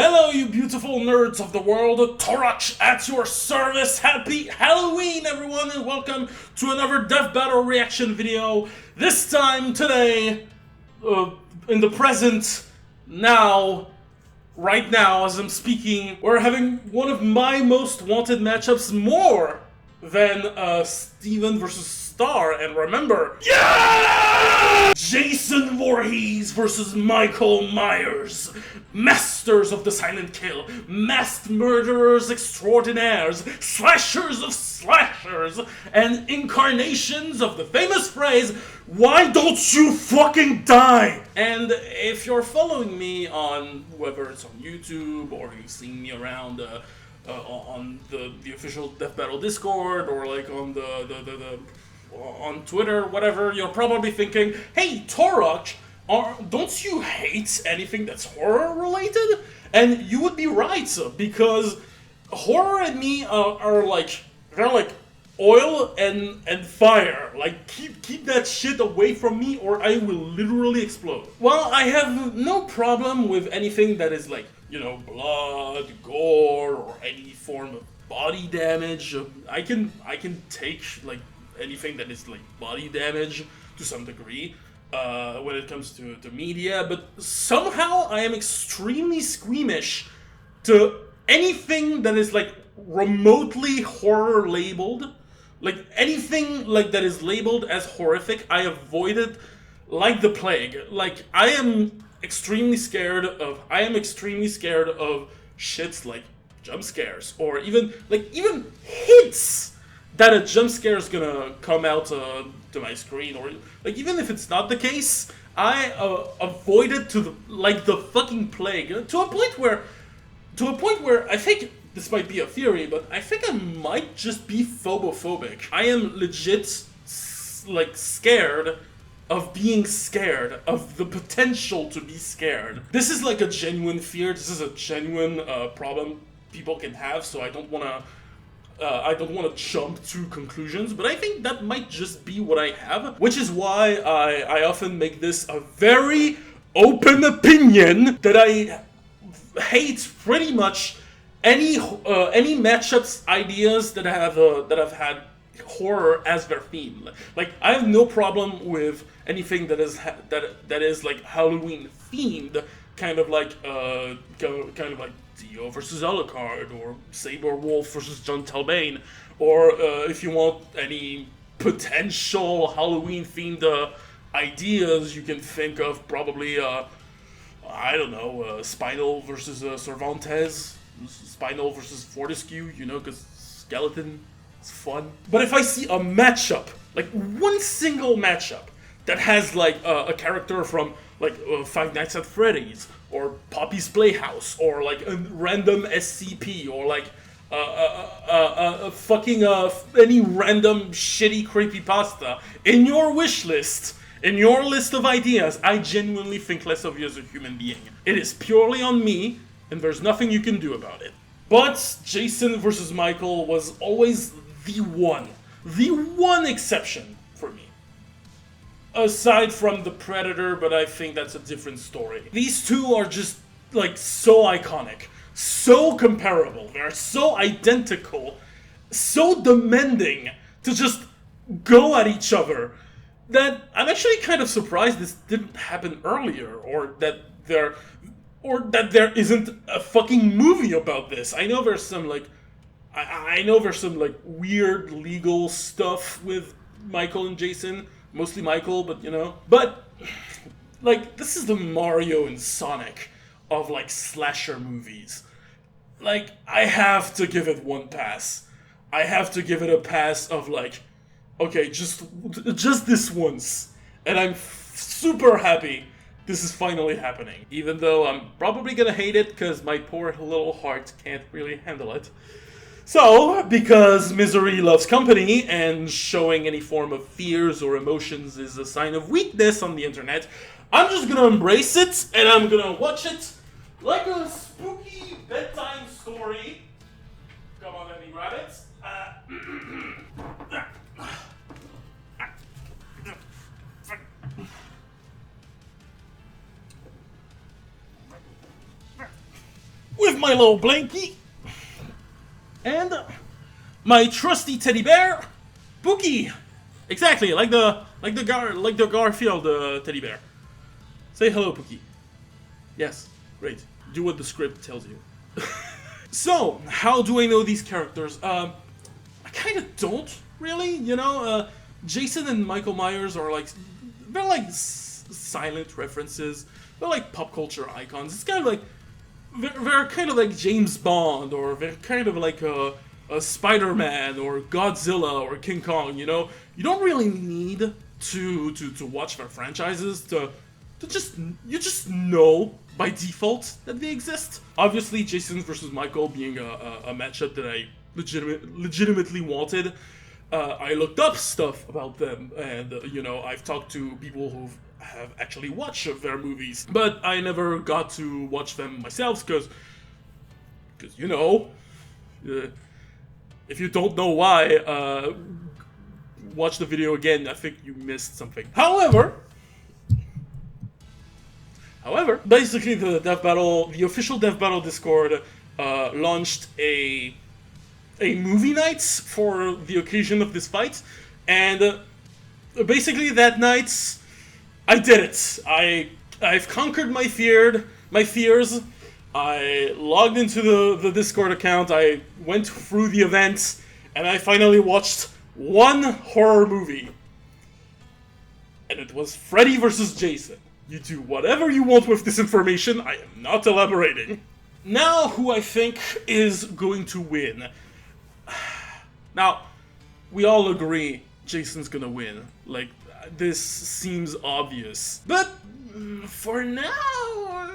Hello, you beautiful nerds of the world. Torach at your service. Happy Halloween, everyone, and welcome to another Death Battle reaction video. This time, today, in the present, now, right now, as I'm speaking, we're having one of my most wanted matchups more than Steven versus Star. And remember, yeah! Jason Voorhees versus Michael Myers. Masters of the silent kill, masked murderers extraordinaires, slashers of slashers, and incarnations of the famous phrase, "Why don't you fucking die?" And if you're following me on, whether it's on YouTube or you've seen me around on the official Death Battle Discord or like on on Twitter, whatever, you're probably thinking, "Hey, Torach, don't you hate anything that's horror related?" And you would be right, because horror and me are like, they're like oil and fire. Like, keep that shit away from me or I will literally explode. Well, I have no problem with anything that is like, you know, blood, gore, or any form of body damage. I can take like anything that is like body damage to some degree. When it comes to media, but somehow I am extremely squeamish to anything that is like remotely horror labeled. Like anything like that is labeled as horrific, I avoid it like the plague. Like I am extremely scared of shits like jump scares, or even hints that a jump scare is gonna come out to my screen, or like even if it's not the case, I avoid it to the fucking plague, to a point where I think this might be a theory, but I think I might just be phobophobic. I am legit like scared of being scared, of the potential to be scared. This is like a genuine fear. This is a genuine problem people can have. So I don't want to jump to conclusions, but I think that might just be what I have, which is why I often make this a very open opinion that I hate pretty much any matchups ideas that have had horror as their theme. Like I have no problem with anything that is like Halloween themed, kind of like Dio versus Alucard, or Saber Wolf versus John Talbane, or if you want any potential Halloween-themed ideas, you can think of probably, I don't know, Spinal versus Cervantes, Spinal versus Fortescue, you know, because skeleton is fun. But if I see a matchup, like one single matchup, that has like a character from like Five Nights at Freddy's, or Poppy's Playhouse, or like a random SCP, or like fucking any random shitty creepypasta in your wish list, in your list of ideas, I genuinely think less of you as a human being. It is purely on me, and there's nothing you can do about it. But Jason versus Michael was always the one exception for me. Aside from the Predator, but I think that's a different story. These two are just, like, so iconic, so comparable, they're so identical, so demanding to just go at each other, that I'm actually kind of surprised this didn't happen earlier, or that there isn't a fucking movie about this. I know there's some, like, I know there's some, like, weird legal stuff with Michael and Jason. Mostly Michael, but you know. But, like, this is the Mario and Sonic of, like, slasher movies. Like, I have to give it one pass. I have to give it a pass of, like, okay, just this once. And I'm super happy this is finally happening. Even though I'm probably gonna hate it, because my poor little heart can't really handle it. So, because misery loves company, and showing any form of fears or emotions is a sign of weakness on the internet, I'm just gonna embrace it, and I'm gonna watch it like a spooky bedtime story. Come on, let me grab it. my little blankie. And my trusty teddy bear, Pookie. Exactly, like the Garfield teddy bear. Say hello, Pookie. Yes, great. Do what the script tells you. So, how do I know these characters? I kind of don't, really, you know? Jason and Michael Myers are like, they're like silent references. They're like pop culture icons. It's kind of like, they're kind of like James Bond, or they're kind of like a Spider-Man, or Godzilla, or King Kong, you know? You don't really need to watch their franchises you just know by default that they exist. Obviously, Jason versus Michael being a matchup that I legitimately wanted. I looked up stuff about them, and you know, I've talked to people who have actually watched their movies, but I never got to watch them myself because you know, if you don't know why, watch the video again. I think you missed something. However, basically the official Death Battle Discord launched a movie night for the occasion of this fight, and basically that night I did it. I've conquered my fears. I logged into the Discord account. I went through the event, and I finally watched one horror movie, and it was Freddy vs. Jason. You do whatever you want with this information, I am not elaborating. Now, who I think is going to win. Now, we all agree Jason's gonna win. Like, this seems obvious. But, for now,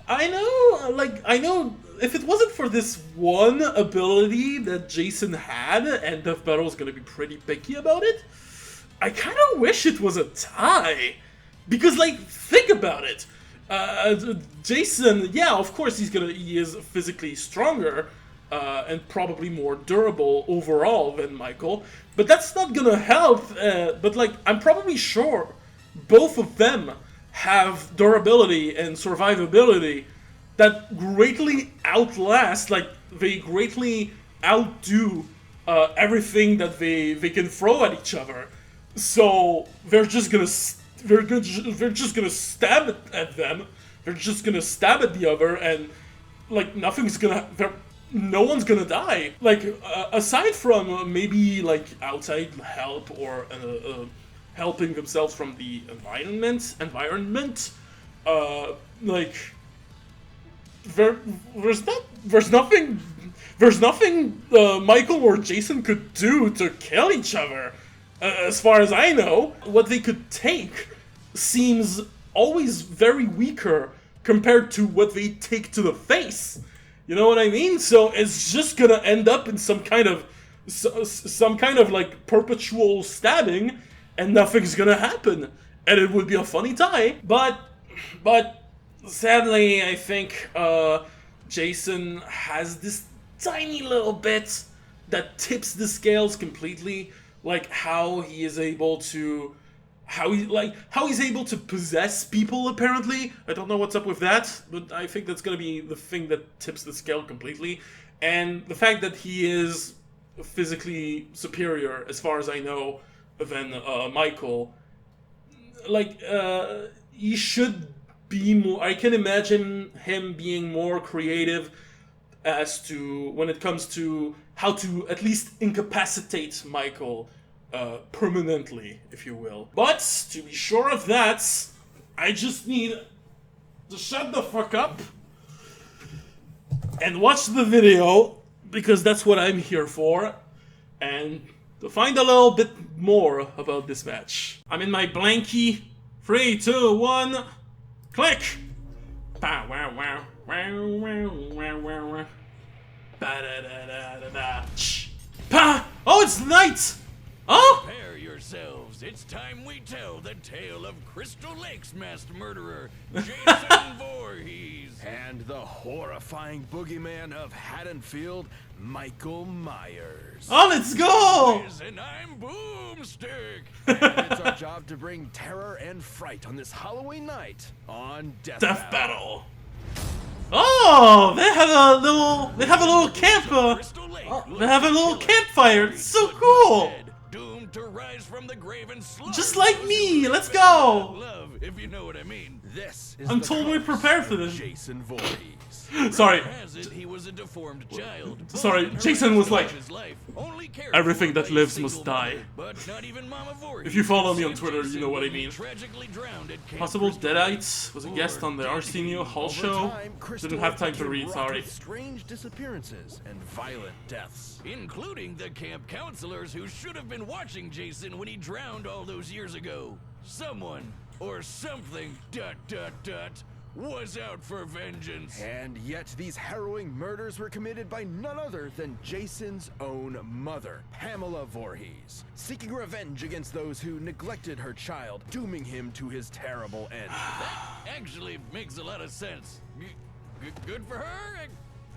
I know if it wasn't for this one ability that Jason had, and Death Battle is gonna be pretty picky about it, I kind of wish it was a tie. Because, like, think about it. Jason, yeah, of course he is physically stronger, and probably more durable overall than Michael, but that's not gonna help, but, like, I'm probably sure both of them have durability and survivability that greatly outlast, like, they greatly outdo everything that they can throw at each other. So, they're just gonna stab at them. They're just gonna stab at the other, and like no one's gonna die. Like aside from maybe like outside help or helping themselves from the environment. Like there's nothing Michael or Jason could do to kill each other. As far as I know, what they could take seems always very weaker compared to what they take to the face. You know what I mean? So it's just gonna end up in some kind of like perpetual stabbing, and nothing's gonna happen, and it would be a funny tie. But sadly, I think Jason has this tiny little bit that tips the scales completely. Like how he's able to possess people, apparently. I don't know what's up with that, but I think that's gonna be the thing that tips the scale completely. And the fact that he is physically superior, as far as I know, than Michael. Like, he should be more... I can imagine him being more creative as to when it comes to how to at least incapacitate Michael permanently, if you will. But to be sure of that, I just need to shut the fuck up and watch the video, because that's what I'm here for, and to find a little bit more about this match. I'm in my blankie. 3, 2, 1, click! Pow, wow, wow, wow, wow, wow, wow, wow. Ba-da-da-da-da-da. Pa! Oh, it's night! Oh! Prepare yourselves. It's time we tell the tale of Crystal Lake's masked murderer, Jason Voorhees. And the horrifying boogeyman of Haddonfield, Michael Myers. Oh, let's go! And I'm Boomstick. And it's our job to bring terror and fright on this Halloween night on Death Battle. Oh, they have a little camp. Crystal Lake They have a little looks campfire. It's so but not cool. dead, doomed to rise from the grave and slaughter Just like those me. who Let's live and go. love, if you know what I mean. This is I'm the totally curse prepared for of this. Jason Voorhees. Sorry. Has it, he was a deformed child. Sorry, born and Jason was harassed like, his life, only cared everything for that by a lives must single die. mother, but not even Mama Voorhees If you follow me on saved Twitter, Jason you know what I when he mean. tragically drowned at Camp Possible Crystal Deadites was a guest on the Arsenio Hall Over show. time, Crystal Didn't have time Lake to read, became sorry. wrought with strange disappearances and violent deaths. including the camp counselors who should have been watching Jason when he drowned all those years ago. Someone or something was out for vengeance. And yet these harrowing murders were committed by none other than Jason's own mother, Pamela Voorhees, seeking revenge against those who neglected her child, dooming him to his terrible end. That actually makes a lot of sense. Good for her,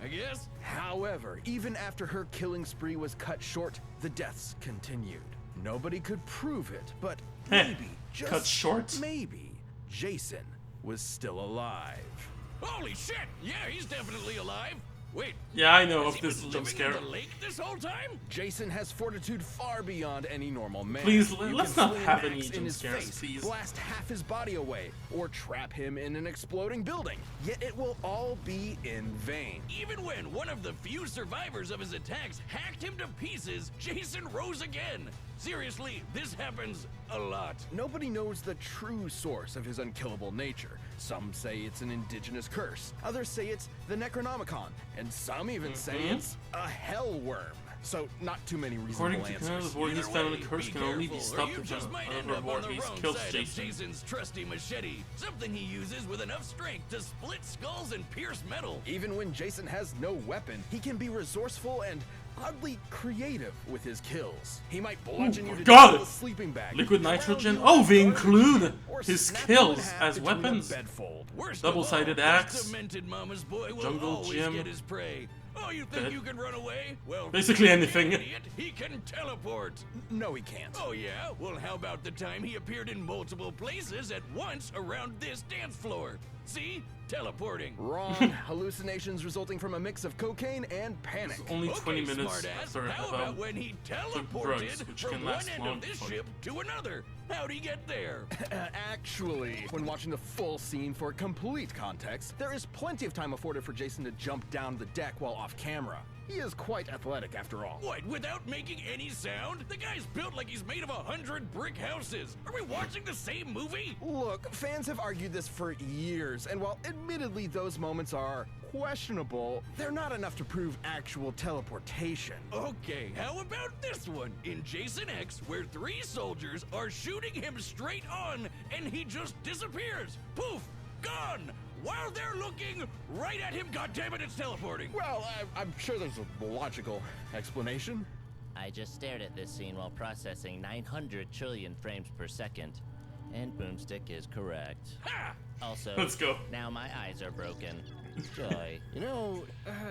I guess. However, even after her killing spree was cut short, the deaths continued. Nobody could prove it, but maybe, just cut short? maybe, Jason was still alive. Holy shit! Yeah, he's definitely alive. Wait. Yeah, I know has of he this been jump living scare. in the lake this whole time? Jason has fortitude far beyond any normal man. Please, You let's can not swing have an any axe in jump his scares, face, please. blast half his body away, or trap him in an exploding building. Yet it will all be in vain. Even when one of the few survivors of his attacks hacked him to pieces, Jason rose again. Seriously, this happens a lot. Nobody knows the true source of his unkillable nature. Some say it's an indigenous curse, others say it's the Necronomicon, and some even say it's a hell worm. So, not too many According reasonable to Canada, answers. Voorhees Either found way, the curse be can only be careful, or stopped you if just might end another up on the Voorhees wrong kills side Jason. of Jason's trusty machete, something he uses with enough strength to split skulls and pierce metal. Even when Jason has no weapon, he can be resourceful and oddly creative with his kills. He might bludgeon Oh you my to God! death with a sleeping bag, Liquid drown nitrogen? you Oh, in they garbage, include or his snap you in kills half as between a weapons. bedfold. Worst Double-sided of all, axe. this demented mama's boy will Jungle always gym. get his prey. Oh, you think Dead. you can run away? Well, Basically anything. idiot, he can teleport. No, he can't. Oh yeah? Well, how about the time he appeared in multiple places at once around this dance floor? See? Teleporting. Wrong. Hallucinations resulting from a mix of cocaine and panic. Only 20 Okay, minutes smartass. after How about when he teleported drugs, which from can one last end long of this before- ship to another? How'd he get there? Actually, when watching the full scene for complete context, there is plenty of time afforded for Jason to jump down the deck while off camera. He is quite athletic after all. What, without making any sound? The guy's built like he's made of 100 brick houses. Are we watching the same movie? Look, fans have argued this for years, and while admittedly those moments are questionable, they're not enough to prove actual teleportation. Okay, how about this one? In Jason X, where 3 soldiers are shooting him straight on, and he just disappears. Poof! Gone! While they're looking right at him, goddammit, it's teleporting! Well, I'm sure there's a logical explanation. I just stared at this scene while processing 900 trillion frames per second, and Boomstick is correct. Ha! Also, Let's go. now my eyes are broken. Joy. You know,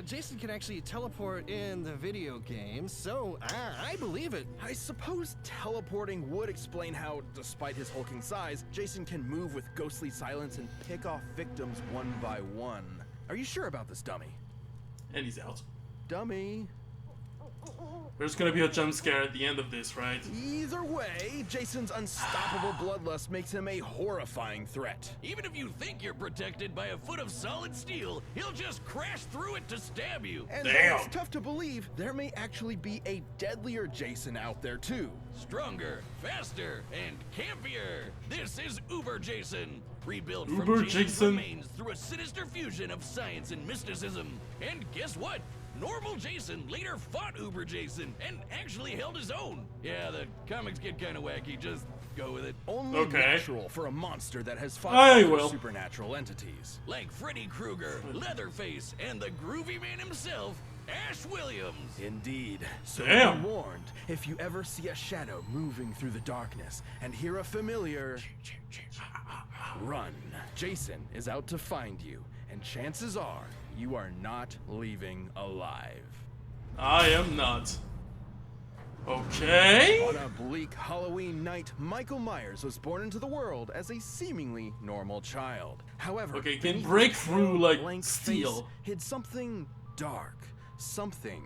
Jason can actually teleport in the video game, so I believe it. I suppose teleporting would explain how, despite his hulking size, Jason can move with ghostly silence and pick off victims one by one. Are you sure about this, dummy? And he's out. Dummy. There's gonna be a jump scare at the end of this, right? Either way, Jason's unstoppable bloodlust makes him a horrifying threat. Even if you think you're protected by a foot of solid steel, he'll just crash through it to stab you. And Damn. though it's tough to believe, there may actually be a deadlier Jason out there too. Stronger, faster, and campier. This is Uber Jason, rebuilt Uber from Jason's Jason. remains through a sinister fusion of science and mysticism. And guess what? Normal Jason later fought Uber Jason and actually held his own. Yeah, the comics get kind of wacky. Just go with it. Only Okay. natural for a monster that has fought I other will. supernatural entities. Like Freddy Krueger, Leatherface, and the groovy man himself, Ash Williams. Indeed. So Damn. be warned, if you ever see a shadow moving through the darkness and hear a familiar, run. Jason is out to find you, and chances are you are not leaving alive. I am not. Okay. On a bleak Halloween night, Michael Myers was born into the world as a seemingly normal child. However, Okay, can beneath break his through, pale, like, blank steel. face hid something dark, something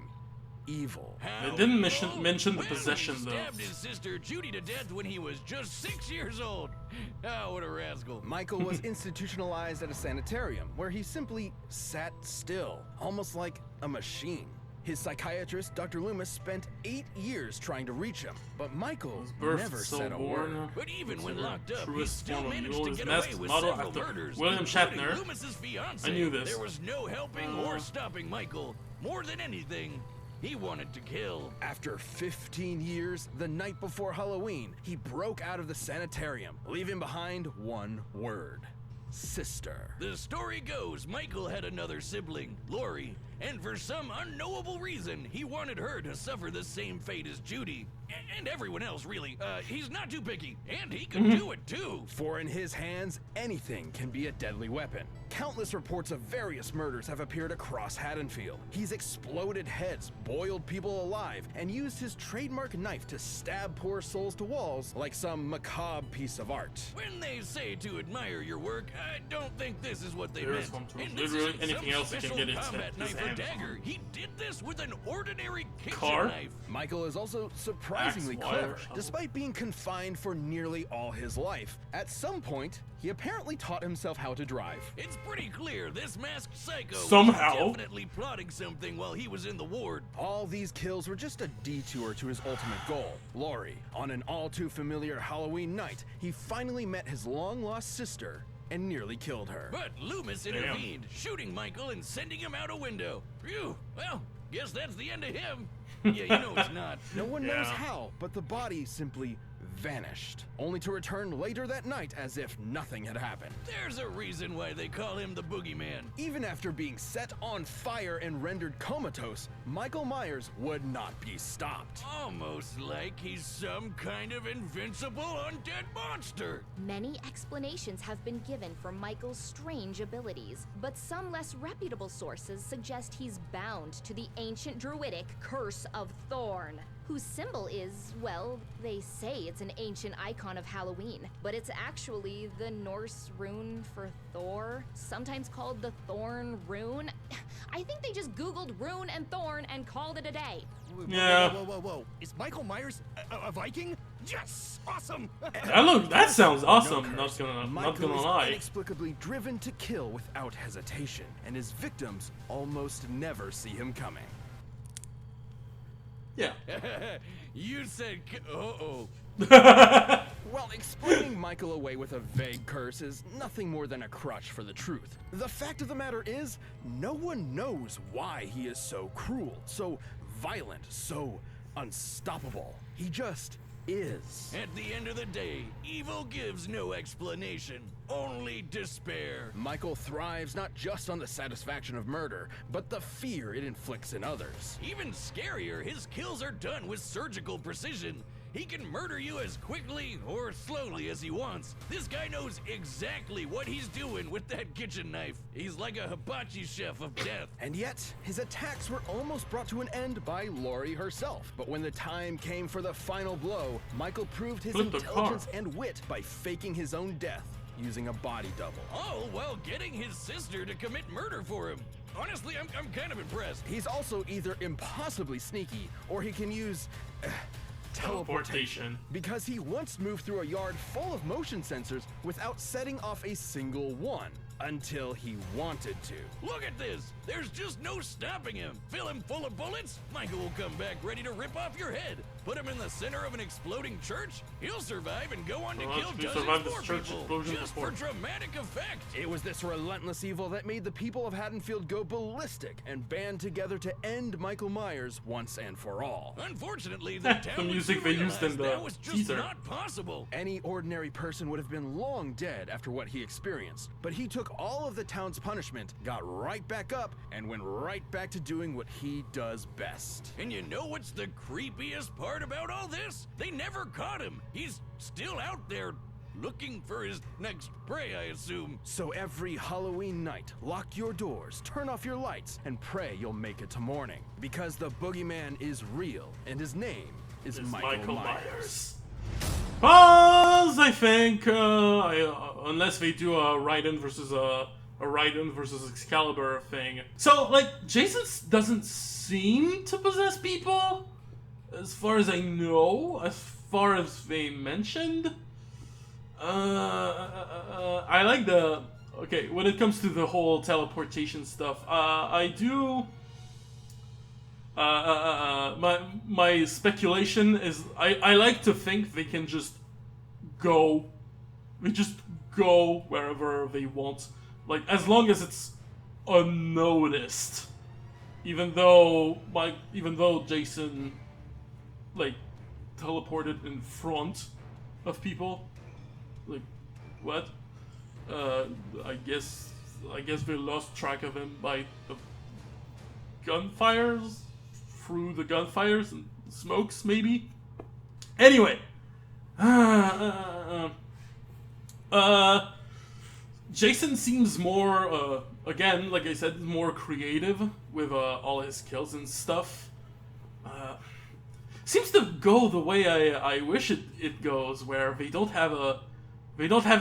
evil. They didn't mention the Well, possession, he though. stabbed his sister Judy to death when he was just 6 years old. Oh, what a rascal. Michael was institutionalized at a sanitarium where he simply sat still, almost like a machine. His psychiatrist, Dr. Loomis, spent 8 years trying to reach him, but Michael Birth never so said a born. word. But even when Considered locked up, he truest still form of managed mule to is get masked away with model several after murders, William including Shatner. Loomis's fiance. I knew this. There was no helping or stopping Michael. More than anything, he wanted to kill. After 15 years, the night before Halloween, he broke out of the sanitarium, leaving behind one word: sister. The story goes Michael had another sibling, Lori, and for some unknowable reason, he wanted her to suffer the same fate as Judy. And everyone else, really. He's not too picky, and he could do it too. For in his hands, anything can be a deadly weapon. Countless reports of various murders have appeared across Haddonfield. He's exploded heads, boiled people alive, and used his trademark knife to stab poor souls to walls like some macabre piece of art. When they say to admire your work, I don't think this is what they There is meant. one too. And this Literally isn't anything some else he can special get his combat knife or hands on. dagger. He did this with an ordinary kitchen Car? knife. Michael is also surprisingly Axe, wire, clever, shovel. despite being confined for nearly all his life. At some point, he apparently taught himself how to drive. It's pretty clear this masked psycho Somehow. was definitely plotting something while he was in the ward. All these kills were just a detour to his ultimate goal, Lori. On an all too familiar Halloween night, he finally met his long-lost sister and nearly killed her. But Loomis intervened, shooting Michael and sending him out a window. Phew, well, guess that's the end of him. Yeah, you know it's not. No one knows Yeah. how, but the body simply vanished, only to return later that night as if nothing had happened. There's a reason why they call him the Boogeyman. Even after being set on fire and rendered comatose, Michael Myers would not be stopped. Almost like he's some kind of invincible undead monster. Many explanations have been given for Michael's strange abilities, but some less reputable sources suggest he's bound to the ancient druidic Curse of Thorn, whose symbol is, well, they say it's an ancient icon of Halloween, but it's actually the Norse rune for Thor, sometimes called the Thorn Rune. I think they just Googled rune and thorn and called it a day. Yeah. Whoa. Is Michael Myers a Viking? Yes! Awesome! That sounds awesome. No curse. Not Michael gonna is lie. inexplicably driven to kill without hesitation, and his victims almost never see him coming. Yeah. You said, uh-oh. While explaining Michael away with a vague curse is nothing more than a crutch for the truth. The fact of the matter is, no one knows why he is so cruel, so violent, so unstoppable. He just is. At the end of the day, evil gives no explanation, only despair. Michael thrives not just on the satisfaction of murder, but the fear it inflicts in others. Even scarier, his kills are done with surgical precision. He can murder you as quickly or slowly as he wants. This guy knows exactly what he's doing with that kitchen knife. He's like a hibachi chef of death. And yet, his attacks were almost brought to an end by Lori herself. But when the time came for the final blow, Michael proved his Flip the intelligence and wit by faking his own death using a body double. All while getting his sister to commit murder for him. Honestly, I'm kind of impressed. He's also either impossibly sneaky, or he can use teleportation. Because he once moved through a yard full of motion sensors without setting off a single one. Until he wanted to. Look at this. There's just no stopping him. Fill him full of bullets, Michael will come back ready to rip off your head. Put him in the center of an exploding church, he'll survive and go on to kill dozens more people. Just for dramatic effect. It was this relentless evil that made the people of Haddonfield go ballistic and band together to end Michael Myers once and for all. Unfortunately, the town The music they used in the that was just teaser. not possible. Any ordinary person would have been long dead after what he experienced, but he took all of the town's punishment, got right back up, and went right back to doing what he does best. And you know what's the creepiest part about all this? They never caught him. He's still out there looking for his next prey, I assume. So every Halloween night, lock your doors, turn off your lights, and pray you'll make it to morning. Because the boogeyman is real, and his name is Michael Myers. Pause, I think, unless they do a Raiden versus Excalibur thing. So, like, Jason doesn't seem to possess people, as far as I know, as far as they mentioned. I like the... Okay, when it comes to the whole teleportation stuff, I do... my speculation is I like to think they can just go. They just go wherever they want. Like, as long as it's unnoticed. Even though Jason, like, teleported in front of people. Like, what? I guess they lost track of him by the gunfires? Through the gunfires and smokes, maybe? Anyway. Jason seems more, again, like I said, more creative with all his kills and stuff. Seems to go the way I wish it goes, where they don't have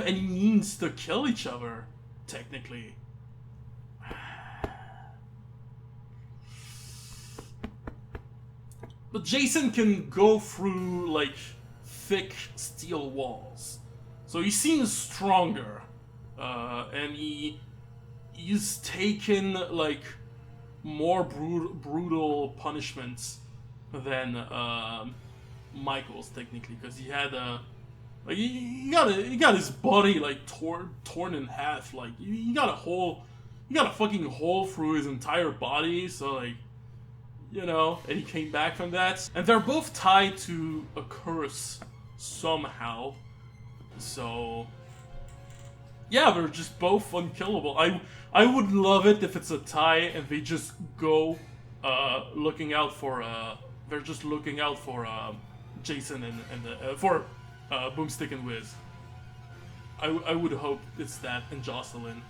any means to kill each other, technically. But Jason can go through, like, thick steel walls. So he seems stronger. And he's taken, like, more brutal punishments than Michael's, technically. Because he had, like, he got his body, like, torn in half. Like, he got a fucking hole through his entire body, so, like, you know, and he came back from that. And they're both tied to a curse somehow. So, yeah, they're just both unkillable. I would love it if it's a tie and they just go looking out for they're just looking out for Jason and for Boomstick and Wiz. I would hope it's that, and Jocelyn.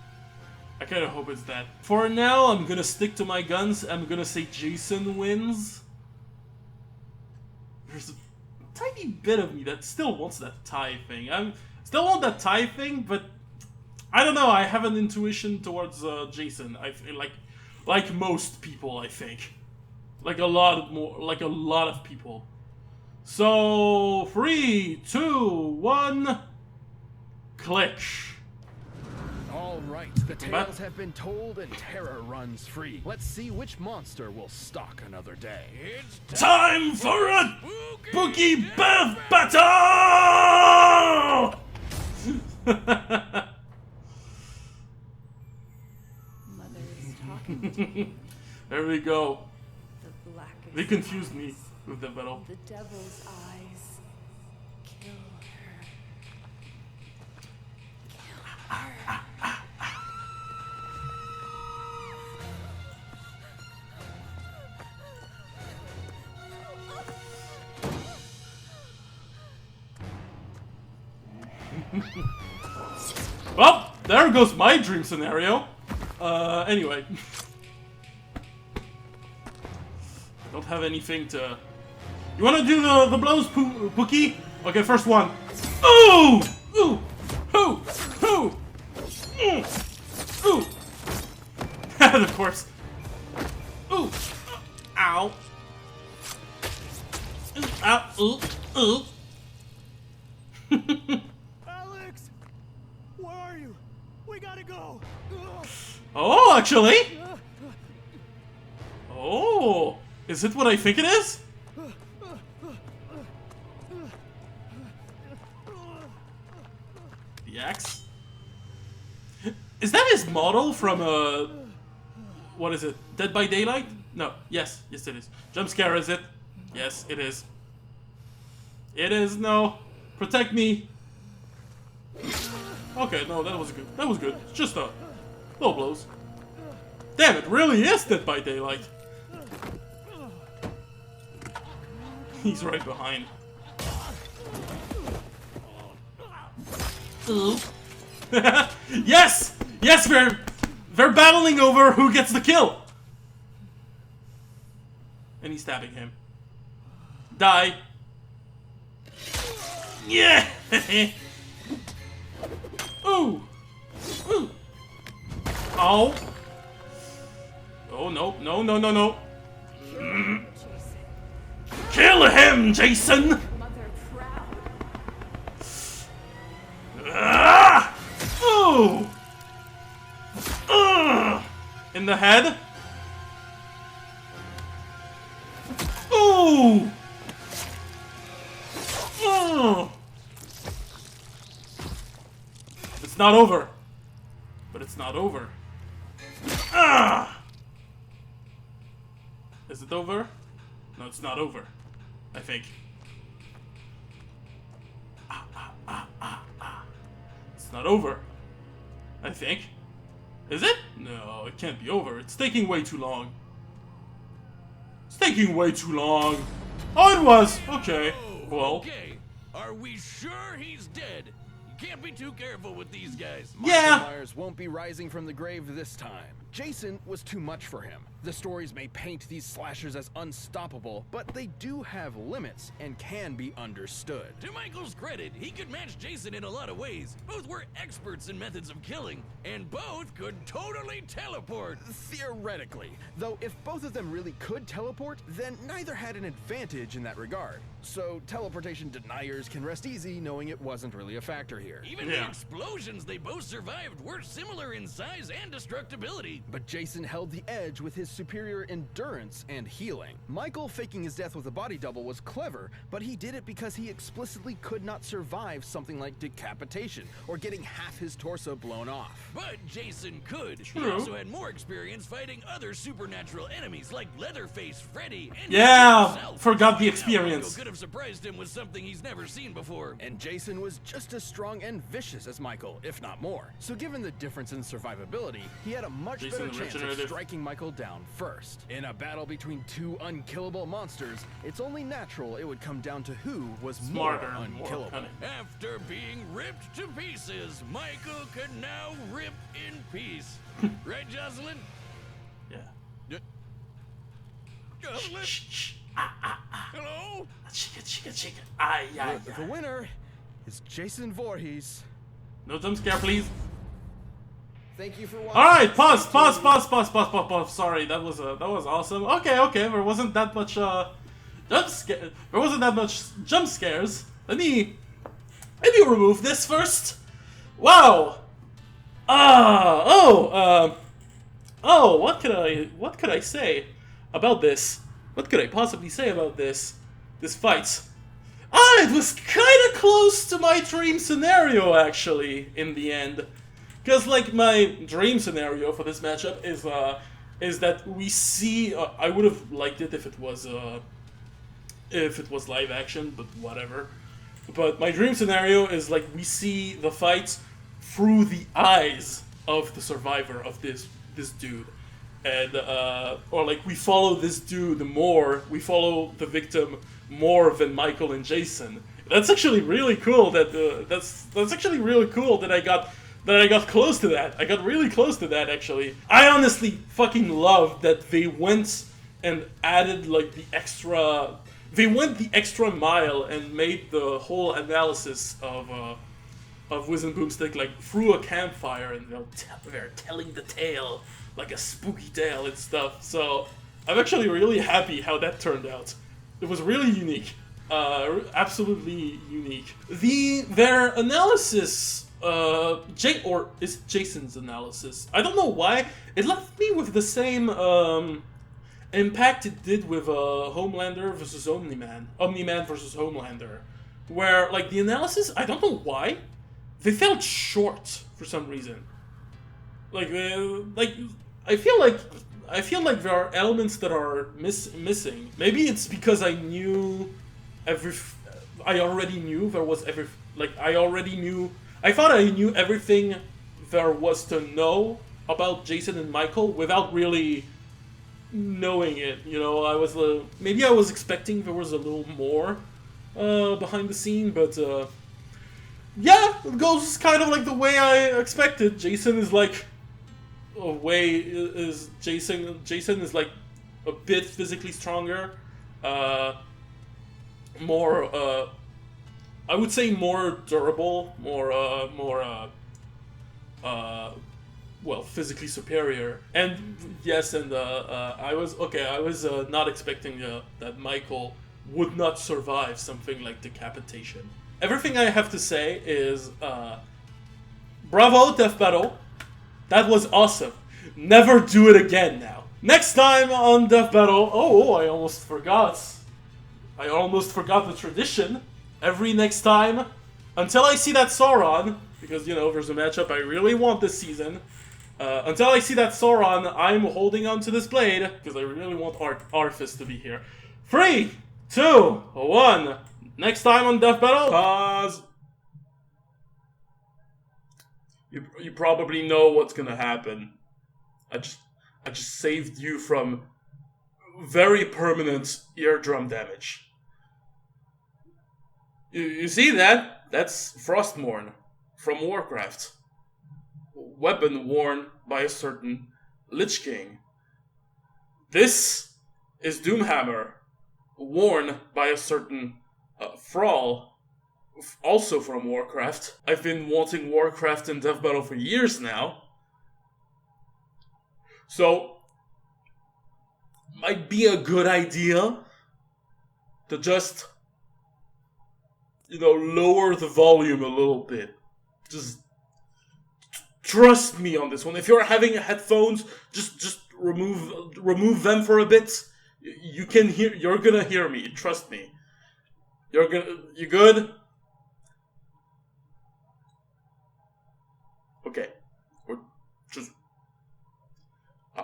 I kind of hope it's that. For now, I'm gonna stick to my guns. I'm gonna say Jason wins. There's a tiny bit of me that still wants that tie thing. I still want that tie thing, but I don't know. I have an intuition towards Jason. I feel like most people, I think, like a lot of people. So 3, 2, 1, click. All right, the tales have been told and terror runs free. Let's see which monster will stalk another day. It's Time for a spooky Bev battle! Mother is talking to me. There we go. The blackest They confused eyes. me with the battle. The devil's eyes. Kill her. Kill her. Well, there goes my dream scenario. Anyway. Don't have anything to... You wanna do the blows, Pookie? Okay, first one. Ooh! Ooh! Ooh! Ooh! Ooh! Of course. Ooh! Ow! Ow! Ooh! Ooh! Alex! Where are you? We gotta go! Oh, actually? Oh! Is it what I think it is? The axe? Is that his model from what is it? Dead by Daylight? No. Yes. Yes, it is. Jump scare, is it? Yes, it is. It is. No. Protect me. Okay, no, that was good. That was good. Just low blows. Damn, it really is Dead by Daylight. He's right behind. Ooh. Yes! Yes, they're battling over who gets the kill. And he's stabbing him. Die. Yeah! Ooh! Ooh! Oh! Oh, no, no, no, no, no. Kill him, Jason! Mother proud. Ah! Ooh! In the head? Ooh! It's not over. But it's not over. Ah! Is it over? No, it's not over. I think. It's not over. I think. Is it? No, it can't be over. It's taking way too long. It's taking way too long. Oh, it was. Okay. Well. Okay. Are we sure he's dead? You can't be too careful with these guys. Yeah. Michael Myers won't be rising from the grave this time. Jason was too much for him. The stories may paint these slashers as unstoppable, but they do have limits and can be understood. To Michael's credit, he could match Jason in a lot of ways. Both were experts in methods of killing, and both could totally teleport. Theoretically, though if both of them really could teleport, then neither had an advantage in that regard. So teleportation deniers can rest easy knowing it wasn't really a factor here. Even the explosions they both survived were similar in size and destructibility. But Jason held the edge with his superior endurance and healing. Michael faking his death with a body double was clever, but he did it because he explicitly could not survive something like decapitation or getting half his torso blown off. But Jason could. True. He also had more experience fighting other supernatural enemies like Leatherface, Freddy, and Yeah, himself. forgot the Yeah, experience. Michael could have surprised him with something he's never seen before. And Jason was just as strong and vicious as Michael, if not more. So given the difference in survivability, he had a much Jason better chance of regenerative. striking Michael down first. In a battle between two unkillable monsters, it's only natural it would come down to who was Smarter, more and more unkillable. cunning. After being ripped to pieces, Michael can now rip in peace. Right, Jocelyn? Yeah. Jocelyn? Hello? Chica. Ay, ay, The ay. winner is Jason Voorhees. No jump scare, please. Thank you for watching. All right, pause. Sorry, that was awesome. Okay, there wasn't that much jump scare. There wasn't that much jump scares. Let me remove this first. Wow. What could I say about this? What could I possibly say about this fight? It was kind of close to my dream scenario actually in the end. Because, like, my dream scenario for this matchup is that we see. I would have liked it if it was live action, but whatever. But my dream scenario is like we see the fight through the eyes of the survivor of this dude, and or like we follow this dude more. We follow the victim more than Michael and Jason. That's actually really cool. That's actually really cool that I got close to that. I got really close to that, actually. I honestly fucking love that they went and added, like, the extra... They went the extra mile and made the whole analysis of Wiz and Boomstick, like, through a campfire, and they're telling the tale, like a spooky tale and stuff. So, I'm actually really happy how that turned out. It was really unique. Absolutely unique. Their analysis... is Jason's analysis. I don't know why. It left me with the same impact it did with Homelander versus Omni-Man. Omni-Man versus Homelander. Where, like, the analysis, I don't know why, they felt short for some reason. Like, I feel like there are elements that are missing. Maybe it's because I already knew there was I thought I knew everything there was to know about Jason and Michael without really knowing it. You know, maybe I was expecting there was a little more behind the scene, but yeah, it goes kind of like the way I expected. Jason is like Jason is like a bit physically stronger, more I would say more durable, well, physically superior. And yes, and I was not expecting that Michael would not survive something like decapitation. Everything I have to say is, bravo, Death Battle. That was awesome. Never do it again now. Next time on Death Battle, I almost forgot. I almost forgot the tradition. Every next time, until I see that Sauron, because, you know, there's a matchup I really want this season. Until I see that Sauron, I'm holding on to this blade, because I really want Arthas to be here. 3, 2, 1. Next time on Death Battle, pause. You probably know what's gonna happen. I just saved you from very permanent eardrum damage. You see that? That's Frostmourne from Warcraft. Weapon worn by a certain Lich King. This is Doomhammer, worn by a certain Thrall, also from Warcraft. I've been wanting Warcraft in Death Battle for years now. So, might be a good idea to just, you know, lower the volume a little bit. Just trust me on this one. If you're having headphones, just remove them for a bit. You can hear. You're gonna hear me. Trust me. You good? Okay.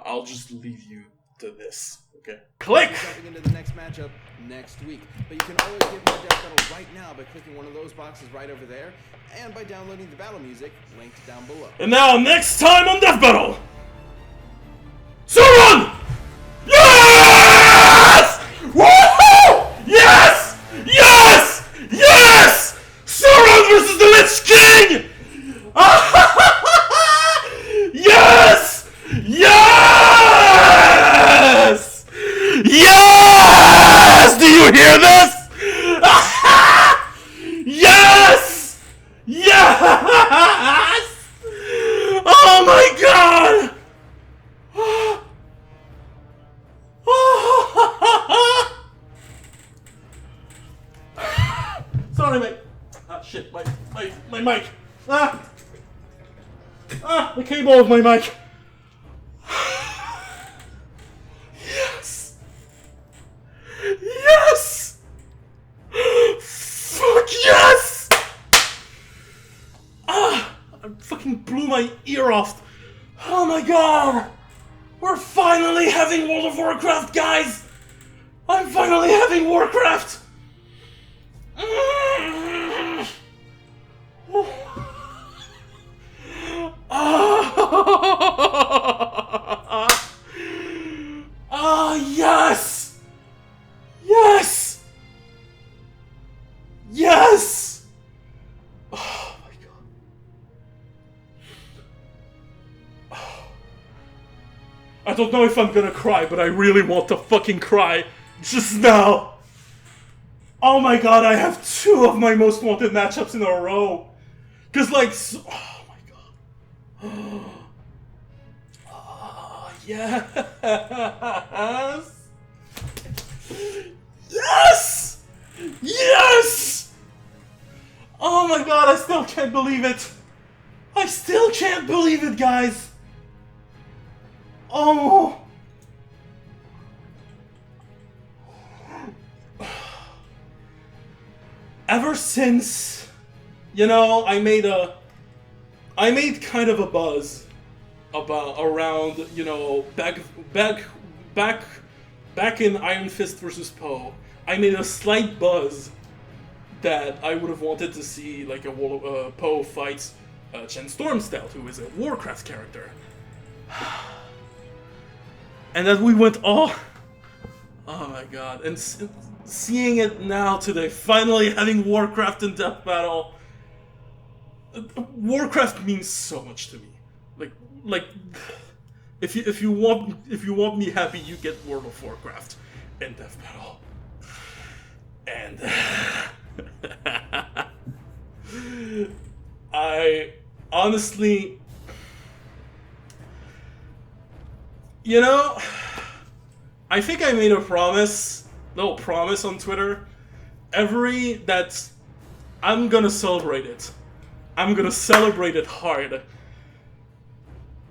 I'll just leave you to this. Okay. Click! Jumping into the next matchup next week. But you can always get more Death Battle right now by clicking one of those boxes right over there, and by downloading the battle music linked down below. And now, next time on Death Battle, Sauron! Yes! Woohoo! Yes! Yes! Yes! Sauron versus the Lich King! Yes! Yes! Yes! Do you hear this? Yes! Yes! Oh my god! Sorry, mate. Ah, shit, my mic. The cable of my mic. Yes! Yes! Fuck yes! I fucking blew my ear off. Oh my god! We're finally having World of Warcraft, guys! I'm finally having Warcraft! Yes! Yes! Yes! Oh my god. I don't know if I'm gonna cry, but I really want to fucking cry just now. Oh my god, I have 2 of my most wanted matchups in a row. Cause like, oh my god. Oh, yes. Yes! Yes! Oh my god, I still can't believe it. I still can't believe it, guys. Oh. Ever since, you know, I made kind of a buzz around, you know, back in Iron Fist versus Poe. I made a slight buzz that I would have wanted to see like a Poe fight Chen Stormstout, who is a Warcraft character. And then we went oh my god, and seeing it now today, finally having Warcraft in Death Battle. Warcraft means so much to me. Like, if you want me happy, you get World of Warcraft in Death Battle. And I honestly, you know, I think I made a little promise on Twitter. I'm gonna celebrate it. I'm gonna celebrate it hard.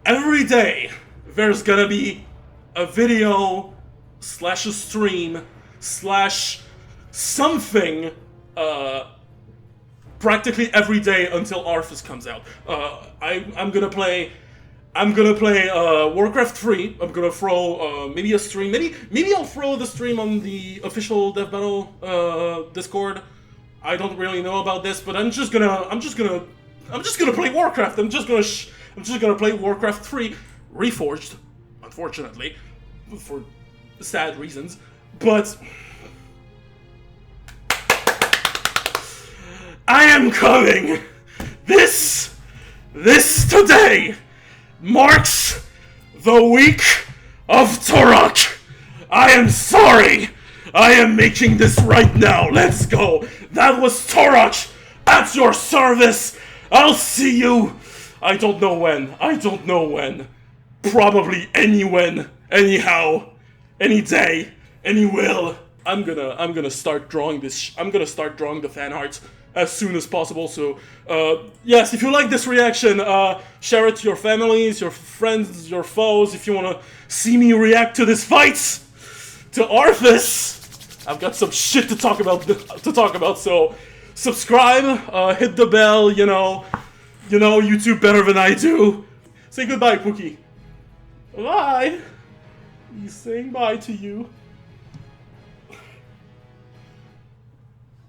Every day, there's gonna be a video slash a stream slash something practically every day until Arthas comes out. I'm gonna play Warcraft 3. I'm gonna throw maybe a stream. Maybe I'll throw the stream on the official Death Battle Discord. I don't really know about this, but I'm just gonna play Warcraft. I'm just gonna play Warcraft 3 Reforged, unfortunately, for sad reasons. But I am coming. This today marks the week of Turok. I am sorry. I am making this right now. Let's go. That was Turok at your service. I'll see you. I don't know when. Probably when. Anyhow. Any day. Any will. I'm gonna start drawing this. I'm gonna start drawing the fan arts as soon as possible. So, yes, if you like this reaction, share it to your families, your friends, your foes. If you wanna see me react to this fight, to Arthas, I've got some shit to talk about. So, subscribe, hit the bell. You know YouTube better than I do. Say goodbye, Pookie. Bye. He's saying bye to you.